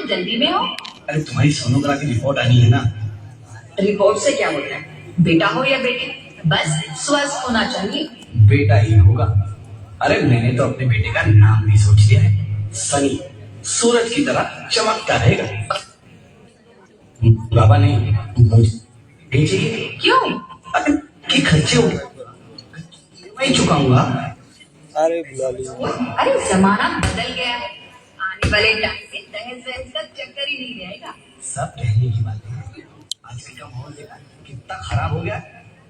जल्दी में हो? अरे तुम्हारी सोनोग्राफी रिपोर्ट आनी है ना। रिपोर्ट से क्या होता है? बेटा हो या बेटी, बस स्वस्थ होना चाहिए। बेटा ही होगा। अरे मैंने तो अपने बेटे का नाम भी सोच लिया है, सनी। सूरज की तरह चमकता रहेगा। बाबा नहीं, मुझे चाहिए। क्यों? अरे कि खर्चे हो, मैं चुकाऊंगा। अरे बुला लिया। अरे जमाना बदल गया है, आने वाले टाइम में दहेज वहेज का चक्कर ही नहीं रहेगा। सब कहने की बात है। आजकल का माहौल देखा कितना खराब हो गया।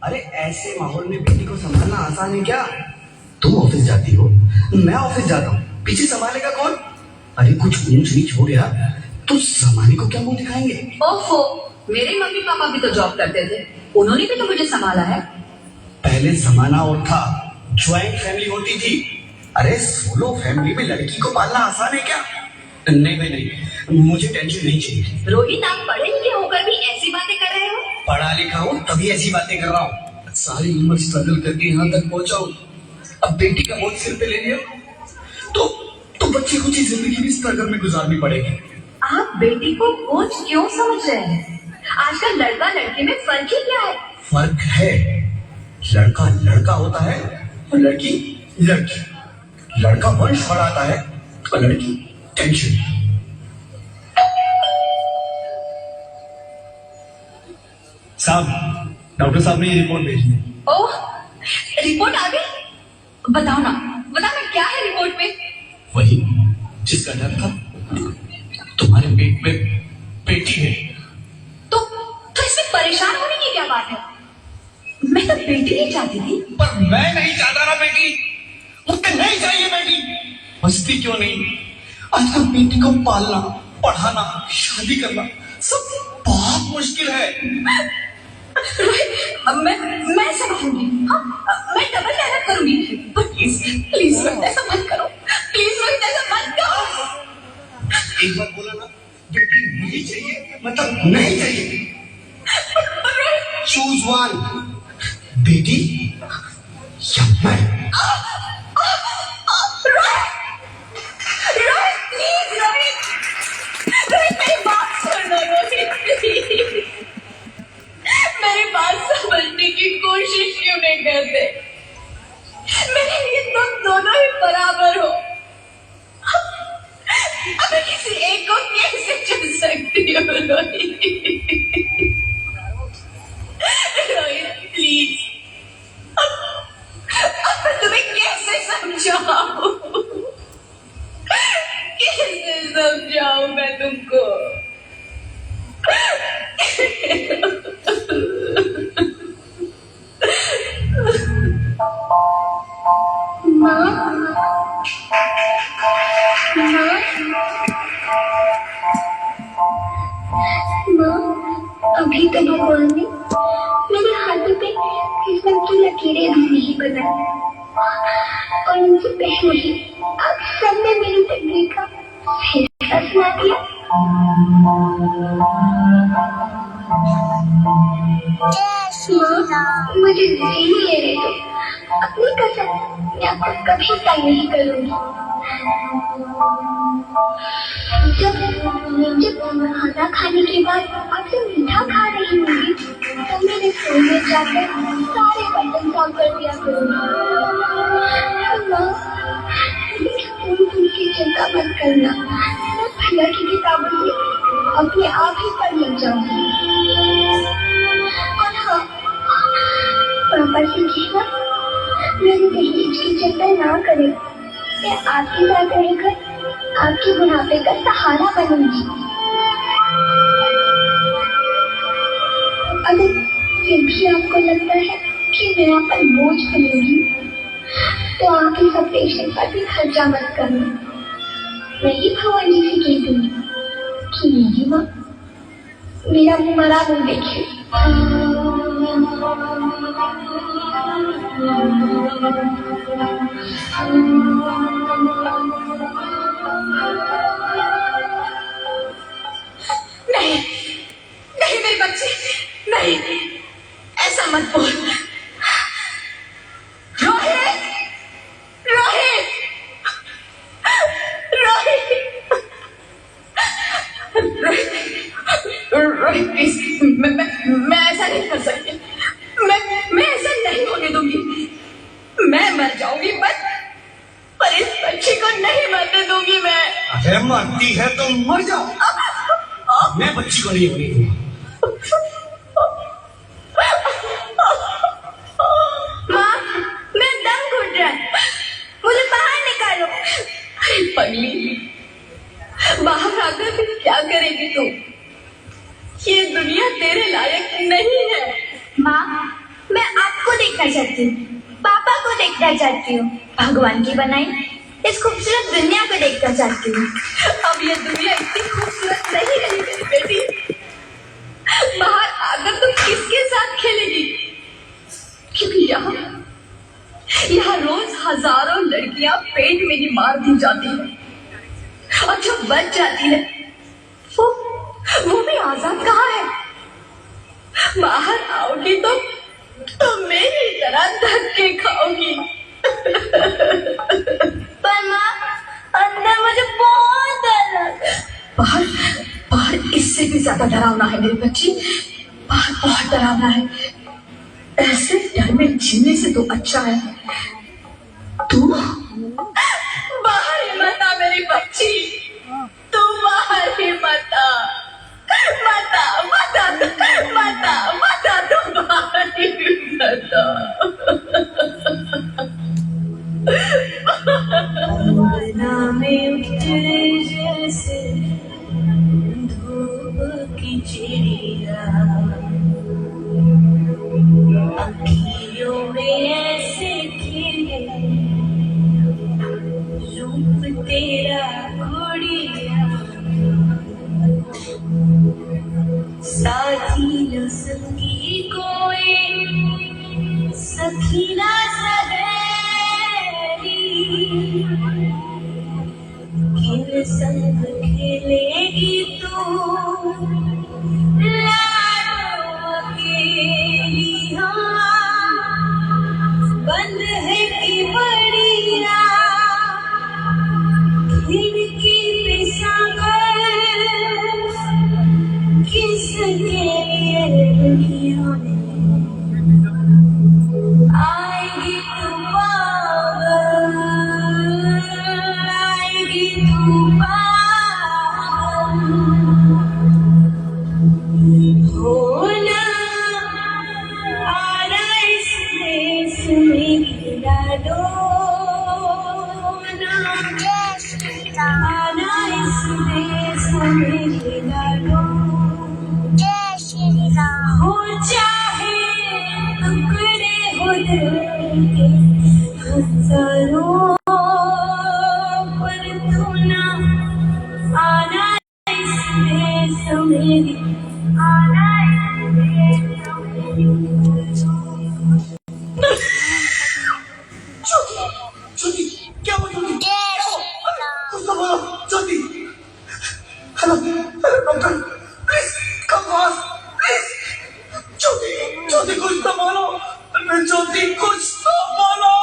अरे ऐसे माहौल में बेटी को संभालना आसान है क्या? तुम ऑफिस जाती हो, मैं ऑफिस जाता हूँ, पीछे संभालेगा कौन? अरे कुछ ऊंच नीच हो गया तो संभालने को क्या मुंह दिखाएंगे? ओफो, मेरे मम्मी पापा भी तो जॉब करते थे, उन्होंने भी तो मुझे संभाला है। पहले जमाना और था, ज्वाइंट फैमिली होती थी। अरे सोलो फैमिली में लड़की को पालना आसान है क्या? नहीं भाई नहीं, मुझे टेंशन नहीं चाहिए। रोहित, आप पढ़े लिखे होकर भी ऐसी बातें कर रहे हो? पढ़ा लिखा हूँ तभी ऐसी बातें कर रहा हूँ। सारी उम्र स्ट्रगल करके यहाँ तक पहुंचा हूँ, अब बेटी का बोझ सिर पे ले लिया तो बच्चे को जिंदगी भी स्ट्रगल में गुजारनी पड़ेगी। आप बेटी को बोझ क्यों समझ रहे हैं? आजकल लड़का लड़की में फर्क ही क्या है? फर्क है, लड़का लड़का होता है और लड़की लड़की। लड़का वंश बढ़ाता है और लड़की टेंशन। साहब, डॉक्टर साहब ने ये रिपोर्ट भेजी है। ओह, रिपोर्ट आ गई? बताओ ना क्या है रिपोर्ट में? वही जिसका डर था, तुम्हारे पेट में बेटी है। तो इसमें परेशान होने की क्या बात है? मैं तो बेटी नहीं चाहती थी। पर मैं नहीं चाहता ना बेटी, मुझे नहीं चाहिए बेटी। मस्ती क्यों नहीं, आजकल बेटी को पालना, पढ़ाना, शादी करना सब बहुत मुश्किल है। मैं ऐसा कहूंगी, हाँ, मैं डबल मेहनत करूंगी, पर प्लीज रोहित ऐसा मत करो, प्लीज रोहित ऐसा मत करो। एक बार बोला ना, बेटी नहीं चाहिए मतलब नहीं चाहिए। चूज वन, बेटी या मैं। रोहित प्लीज, रोहित मेरी बात सुनो रोहित, प्लीज मेरी बात समझने की कोशिश क्यों नहीं करते? मेरे लिए तुम दोनों ही बराबर हो। अब मैं किसी एक को कैसे चुन सकती हूँ रोहित? रोहित प्लीज, अब मैं तुम्हें कैसे समझाऊं? कैसे समझाऊं मैं तुमको? अभी तक भगवान ने मेरे हाथों पे किस्मत की लकीरें भी नहीं बनाई, और उनसे पहले ही आप सबने मेरी तकदीर का फैसला सुना दिया। मुझे जीने लेने दो, अपनी कसम मैं आपको कभी तंग नहीं करूंगी। जब खाना खाने के बाद आपसे मीठा खा रही होंगी तो मेरे रसोई में जाकर सारे बर्तन साफ कर दिया करूंगी। की चिंता मत करना, मैं भैया की किताबों से अपने आप ही पढ़ लग जाऊंगी। और हाँ, पापा से कहना मेरी दहेज की चिंता ना करें, मैं आपके साथ रहकर आपके बुढ़ापे का सहारा बनूंगी। अगर फिर भी आपको लगता है कि मैं आप पर बोझ बनूंगी तो आप इस ऑपरेशन पर भी खर्चा मत करना। मैं ही भगवान जी से कह दूंगी कि मेरी माँ मेरा मरा मुंह देखे। नहीं नहीं मेरे बच्चे, नहीं ऐसा मत बोल। रोहित, रोहित, रोहित, रोहित प्लीज, मैं ऐसा नहीं कर सकती। मैं ऐसा नहीं होने दूंगी। मैं मर जाऊंगी पर इस बच्चे को नहीं मरने दूंगी मैं। अरे मरती है तो मर जाओ, मैं बच्ची को नहीं होने दूंगा। माँ, मैं दम घुट रहा है, मुझे बाहर निकालो। अरे पगली, बाहर आकर फिर क्या करेगी तू? ये दुनिया तेरे लायक नहीं है। माँ, मैं आपको देखना चाहती हूँ, पापा को देखना चाहती हूँ, भगवान की बनाई इस खूबसूरत दुनिया को देखना चाहती हूँ। अब ये दुनिया इतनी खूबसूरत नहीं रही मेरी बेटी। बाहर आकर तू किसके साथ खेलेगी? क्योंकि यहाँ रोज हजारों लड़कियां पेट में ही मार दी जाती है और जो बच जाती है वो भी आजाद कहाँ है? बाहर आओगी तो मेरी तरह धक्के खाओगी। पर माँ, अंदर मुझे बहुत डर लग रहा है। बाहर इससे भी ज्यादा डरावना है मेरी बच्ची। बाहर बहुत डरावना है। ऐसे डर में जीने से तो अच्छा है तू बाहर ही मत आ मेरी बच्ची। तू बाहर ही मत आ, मत आ, मत आ, मत आ, मत आ, तू बाहर ही मत आ। अंगना में उतरे जैसे धूप की चिड़िया, अखियों में ऐसे खिले रूप तेरा गुड़िया, साथी न सखी कोई सखी ना सहेली, किन संग खेलेगी तू लाडो अकेली। हाँ, बंद है कि बढ़िया खिड़की पे सागर, किसके लिए दुनिया में आएगी तू पागल, आएगी तू पागल। होना आना इस देश में गिरा आना इस देश में गिरा हो चाहे टुकड़े हो दिल के हजारों, पर तू ना आना इस देश में, आना इस देश में। ज्योति, क्या हुआ ज्योति? कुछ तो बोलो Jyoti. Hello doctor, please come fast please. Jyoti कुछ तो बोलो। ज्योति कुछ तो बोलो,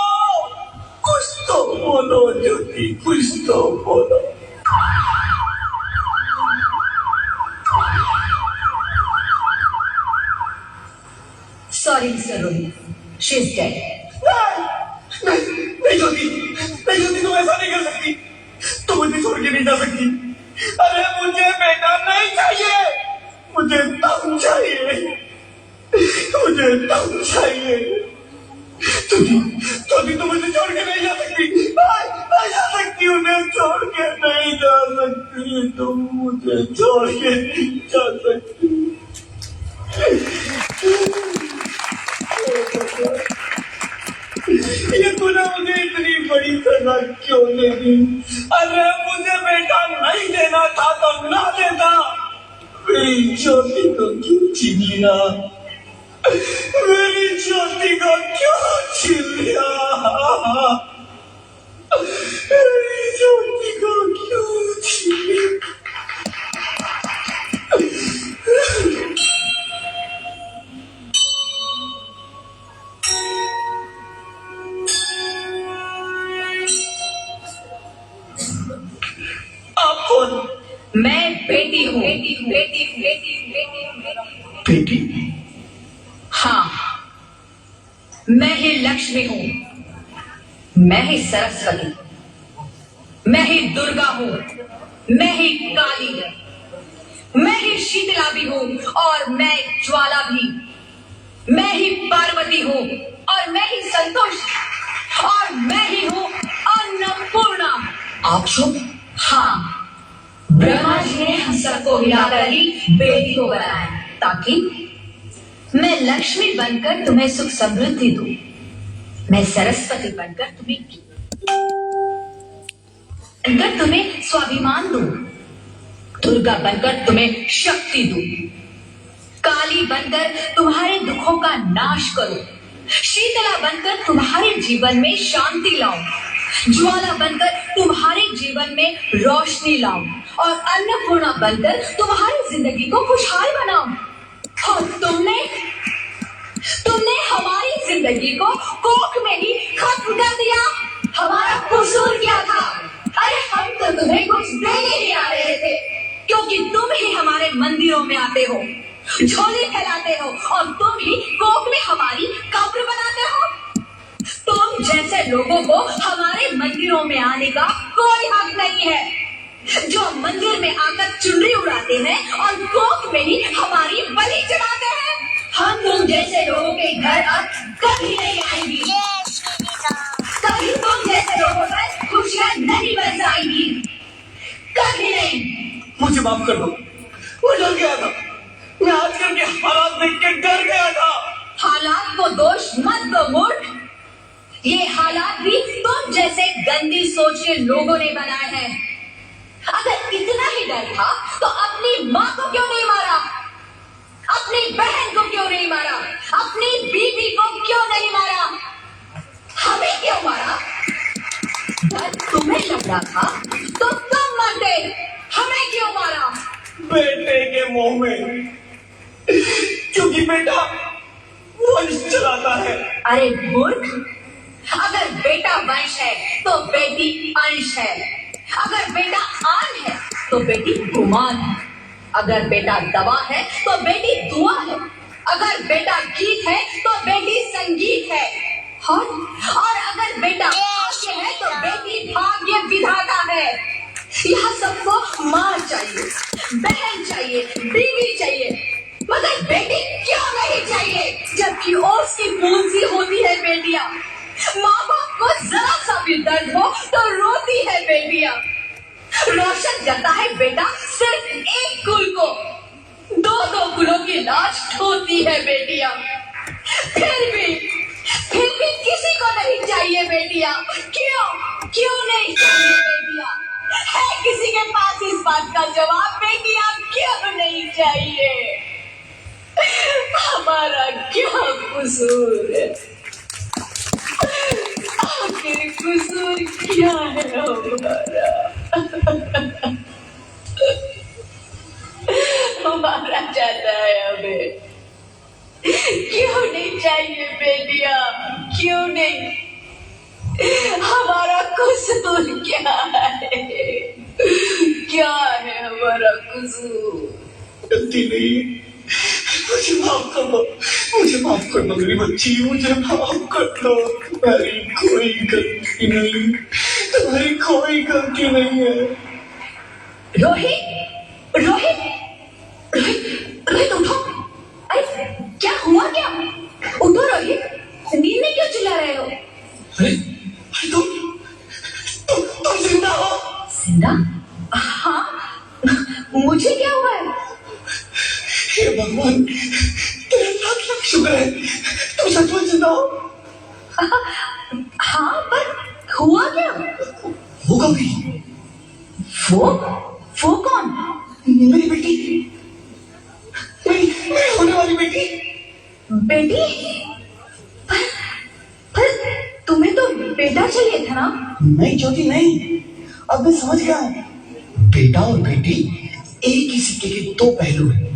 कुछ तो बोलो ज्योति, कुछ तो बोलो। Sorry, Mr. Rohit. She's dead. नहीं ज्योति, नहीं ज्योति, तुम ऐसा नहीं कर सकती। तुम मुझे छोड़ के नहीं जा सकती। अरे मुझे बेटा नहीं चाहिए, मुझे दम चाहिए, मुझे दम चाहिए। ज्योति तुम मुझे छोड़ के नहीं जा सकती, नहीं जा सकती, उन्हें छोड़ के नहीं जा सकती, तुम मुझे छोड़ के नहीं जा सकती। ये तूने मुझे इतनी बड़ी सजा क्यों दे दी? अरे मुझे बेटा नहीं देना था तो ना देता। मेरी ज्योति को क्यों छीन लिया? मेरी ज्योति को क्यों छीन लिया? मेरी ज्योति को क्यों छीन लिया? मैं बेटी हूँ, बेटी। बेटी? हाँ, मैं ही लक्ष्मी हूं, मैं ही सरस्वती, मैं ही दुर्गा हूं, मैं ही काली, मैं ही शीतला भी हूं और मैं ज्वाला भी, मैं ही पार्वती हूं और मैं ही संतोष और मैं ही हूं अन्नपूर्णा। आप सब? हाँ, ब्रह्मा जी ने हम सबको मिलाकर ही बेटी को बनाया ताकि मैं लक्ष्मी बनकर तुम्हें सुख समृद्धि दूं, मैं सरस्वती बनकर तुम्हें स्वाभिमान दूं, दुर्गा बनकर तुम्हें शक्ति दूं, काली बनकर तुम्हारे दुखों का नाश करूं, शीतला बनकर तुम्हारे जीवन में शांति लाऊं, ज्वाला बनकर तुम्हारे जीवन में रोशनी लाऊं और अन्नपूर्णा बनकर तुम्हारी जिंदगी को खुशहाल बनाऊं। और तुमने हमारी जिंदगी को कोख में ही खत्म कर दिया। हमारा कसूर क्या था? अरे हम तो तुम्हें कुछ देने ही आ रहे थे, क्योंकि तुम ही हमारे मंदिरों में आते हो, झोली फैलाते हो और तुम ही कोख में हमारी कब्र बनाते हो। तुम जैसे लोगों को हमारे मंदिरों में आने का कोई हक नहीं है, जो मंदिर में आकर चुनरी उड़ाते हैं और कोख में ही हमारी बलि चढ़ाते हैं। हम तुम जैसे लोगों के घर अब कभी नहीं आएंगी, कभी तुम जैसे लोगों पर खुशियां नहीं बरसाएंगी, कभी नहीं। मुझे माफ कर दो, मैं डर गया था, मैं आजकल के हालात देख के डर गया था। हालात को दोष मत दो मूर्ख, ये हालात भी तुम जैसे गंदी सोच के लोगों ने बनाए हैं। अगर इतना ही डर था तो अपनी माँ को क्यों नहीं मारा, अपनी बहन को क्यों नहीं मारा, अपनी बीवी को क्यों नहीं मारा, हमें क्यों मारा? डर तुम्हें लग रहा था तो तुम मरते, हमें क्यों मारा? बेटे के मुंह में, क्योंकि बेटा वंश चलाता है। अरे मूर्ख, अगर बेटा वंश है तो बेटी अंश है, अगर बेटा आन है तो बेटी गुमान है, अगर बेटा दवा है तो बेटी दुआ है, अगर बेटा गीत है तो बेटी संगीत है, और अगर बेटा भाग्य है तो बेटी भाग्य विधाता है। यहाँ सबको माँ चाहिए, बहन चाहिए, बीवी चाहिए, मगर बेटी क्यों नहीं चाहिए? जबकि ओस की बूंद सी होती है बेटियां, माँ बाप को जरा सा भी दर्द हो तो रोती है बेटियां। रोशन करता है बेटा सिर्फ एक कुल को, दो दो कुलों की लाश ढोती है बेटियां। फिर भी किसी को नहीं चाहिए बेटियां। क्यों नहीं चाहिए बेटियां? है किसी के पास इस बात का जवाब? बेटियां क्यों नहीं चाहिए? हमारा क्या कसूर है? आखिर कसूर क्या है हमारा? हमारा जाता है हमें। क्यों नहीं चाहिए बेटियां? क्यों नहीं? हमारा कसूर क्या है? क्या है हमारा कसूर? गलती नहीं, मुझे माफ कर दो, मुझे माफ कर दो मेरी बच्ची, मुझे माफ कर दो। तुम्हारी कोई गलती नहीं, तुम्हारी कोई गलती नहीं है। रोहित, रोहित, रोहित, रोहित उठो। अरे क्या हुआ क्या? उठो रोहित, नींद में क्यों चिल्ला रहे हो? अरे तुम जिंदा हो? जिंदा? हाँ, मुझे क्या हुआ है? हे भगवान, तेरे लाख लाख शुक्र है, तुम सच में जिंदा हो। हाँ, पर हुआ क्या? वो कभी? वो कौन? मेरी बेटी, मेरी होने वाली बेटी। बेटी? पर तुम्हें तो बेटा चाहिए था ना? नहीं ज्योति नहीं, अब मैं समझ गया हूँ। बेटा और बेटी एक ही सिक्के के दो पहलू हैं,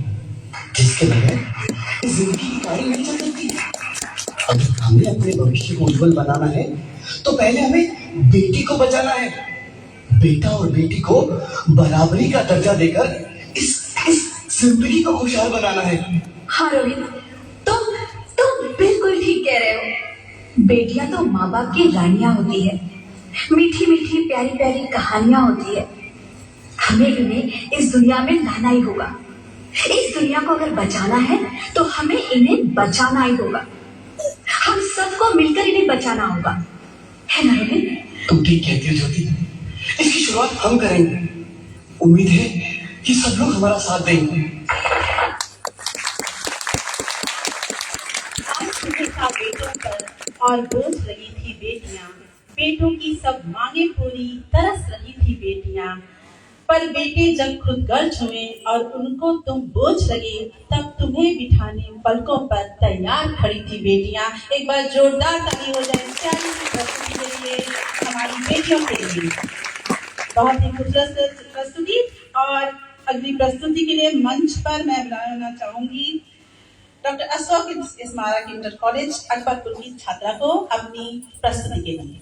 जिसके बगैर जिंदगी की गाड़ी नहीं चल सकती। अगर हमें अपने भविष्य को उज्जवल बनाना है तो पहले हमें बेटी को बचाना है। बेटा और बेटी को बराबरी का दर्जा देकर इस जिंदगी को खुशहाल बनाना है। हाँ रोहित, तुम बिल्कुल ठीक कह रहे हो। बेटियां तो माँ बाप की रानियां होती है, मीठी मीठी प्यारी प्यारी कहानियां होती है। हमें इन्हें इस दुनिया में लाना ही होगा। इस दुनिया को अगर बचाना है तो हमें इन्हें बचाना ही होगा। हम सबको मिलकर इन्हें बचाना होगा, है ना रोहित? तुम ठीक कहती हो ज्योति, इसकी शुरुआत हम करेंगे। उम्मीद है कि सब लोग हमारा साथ देंगे। आज सुबह था बेटों पर और बोझ रही थी बेटियां, बेटों की सब मांगे पूरी तरस रही थी बेटियां। पर बेटे जब खुद गर्ज हुए और उनको तुम बोझ लगे, तब तुम्हें बिठाने पलकों पर तैयार खड़ी थी बेटियां। एक बार जोरदार ताली हो जाए प्यारी सी प्रस्तुति के लिए, हमारी बेटियों के लिए। बहुत ही खूबसूरत प्रस्तुति। और अगली प्रस्तुति के लिए मंच पर मैं बुलाना चाहूंगी डॉक्टर अशोक स्मारक इंटर कॉलेज अकबरपुर की छात्रा को अपनी प्रस्तुति के लिए।